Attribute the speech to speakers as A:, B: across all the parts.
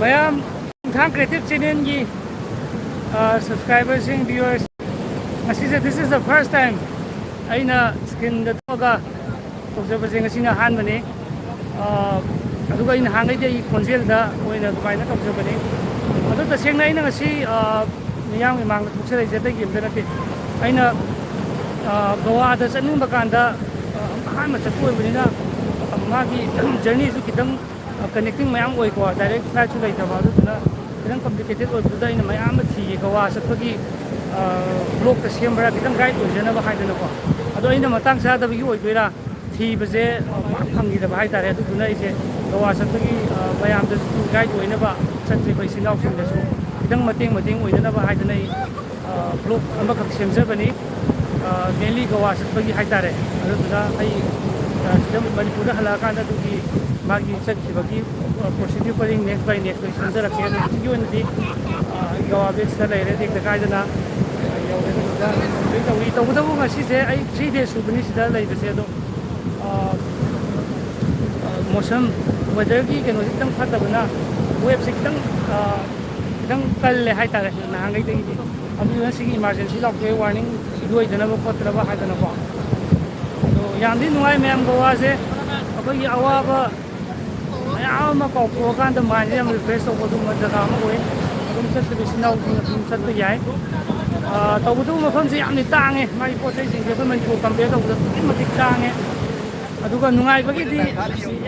A: Mayam Thang Creative Channel ki subscribers and viewers. This is the first time aina skin the toga observing a sina hanmani. Aduga in hangai de konjel da oina dumaina observing. Adu the same nine nga si niyang imang tukse jete game da nati. Aina Goa da saning bakanda han ma chapu bunina magi journey su kitang connecting mayam oi ko direct flight chu lai ta ba du na kitang complicated oi bu da ina mayam thi Goa satpagi blog ta sembra kitang guide oi jana ba haidana ko ado ina matang sa da bi oi doira thi baje phangi da ba hai tare du na ise Goa satpagi mayam da guide oi na ba satri bai sinau sing da su kitang mating oi na ba haidana blog amba khak semja bani mainly Goa satpagi hai tare ado na ai sidam manipur hala kan da du ki magi sakibagi procedure paring next by next by center rakhe du you and the Goa Beach da lai re dek da kai da na we to da nga si se ai 3 days su bani sida lai bese do mosam weather ki keno kitang phata bana web se kitang kal le hai ta re na hangai de ki abu na sigi emergency lock warning doi dana ba potra ba hai dana ba do yam din nuai mem Goa se abai awa ba ayama ko ko kan da man yam refresh to du ma jaga ma oi dum chat de sinau dum chat de yai to bu du ma pham se yam ni tang e mai po sai sing ke man ko compare to du ma tik tang e aduga nungai ba ki di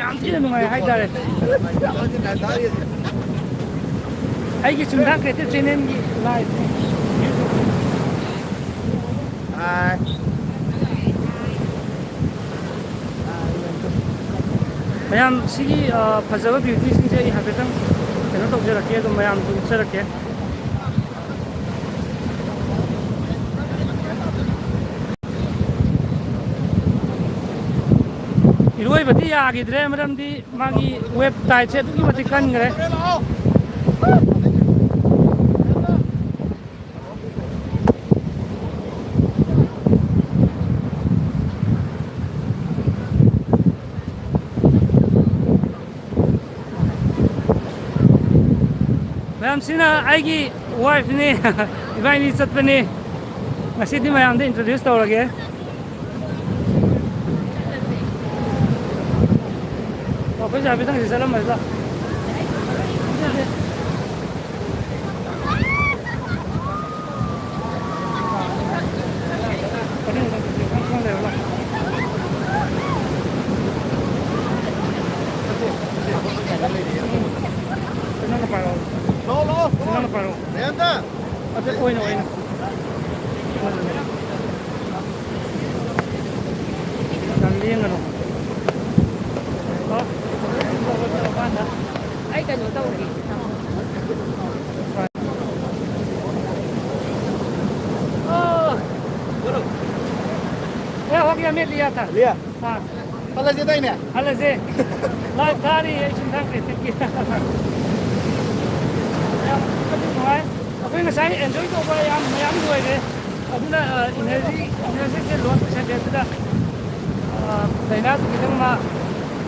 A: yam ti nungai hai dare ai ki chundang creative channel ki live hai mayam sigi fazaba beauty sing je habetam keno to je rakhe to mayam du se rakhe iroi bati ya gidre maram di magi website che du ki mati kan gre mayam sina aigi wife ni ibai ni chatpani ngasi di mayam de introduce tawrage o ko jabi tang salam mai da Oi no. Đang liên rồi. Ai cần tàu gì? Hoặc là mệt liệt à? Liệt. À. Hala gì đây nè? Hala gì? Live car đi, chúng ta phải tiếp kia. Aku ngasai enjoy to ba yam duai de aduna energy ke loan percent de da daina kitang ma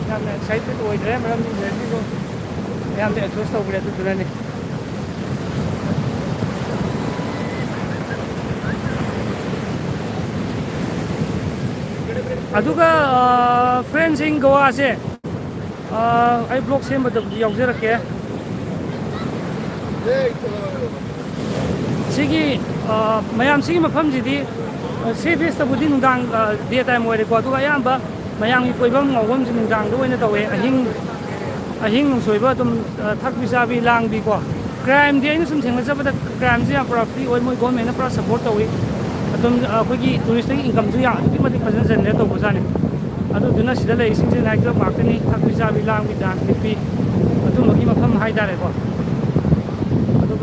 A: yam excited oi de maram energy ko yam de exhaust to bule tu ni aduga friends in Goa se ai blog sem ba da yaujera ke sigi mayam sigi mafam jidi service ta budin dang day time oi ko tu ayamba mayang koi bam ngawam jing dang do ina tawe ahing nung soiba tum thak bisa bi lang bi ko crime de ina sum thengla jaba da crime ji apra free oi moi government na pra support tawi atum ko gi tourist ki income ju ya ki mati pajan jen to bujani adu duna sida le sing je nai club mark ni thak bisa bi lang bi dance bi atum gi mafam hai da re ko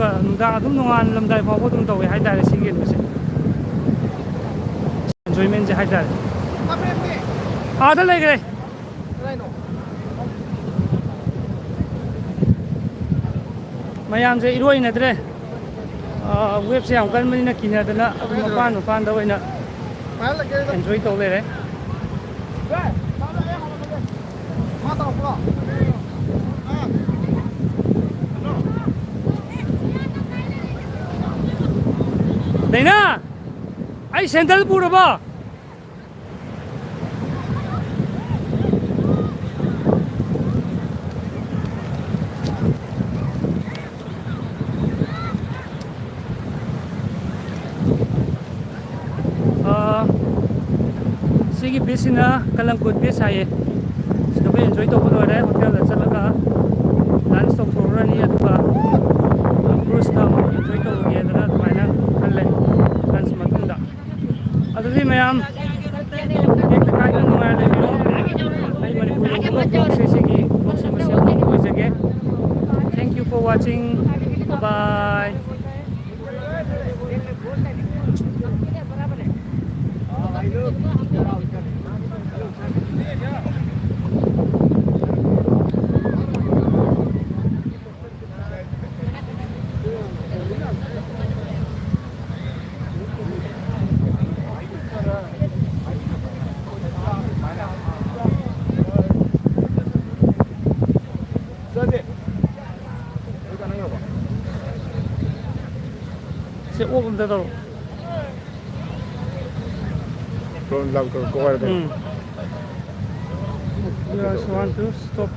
A: nung adum nungan lamdai phaw dum tawi hai dare sigi bese enjoyment je hai dare ada lai gre mayam je iroi na dre web se am kan mani na kina dana mapan da waina enjoy to le re Dana, ay sandal puro ba? Sige beach na Kalangkod beach haye. Sino ba enjoy to ko dore hotel da chalaka dance to program ni aduga cruise ta enjoy to ge da na maina khalle dance matunda adudi mayam ek ta ka nungai le biro ai manipur ko sige समस्या को जगह thank you for watching bye sẽ úp lên đâu
B: Don't love to go over there.
A: You guys want to stop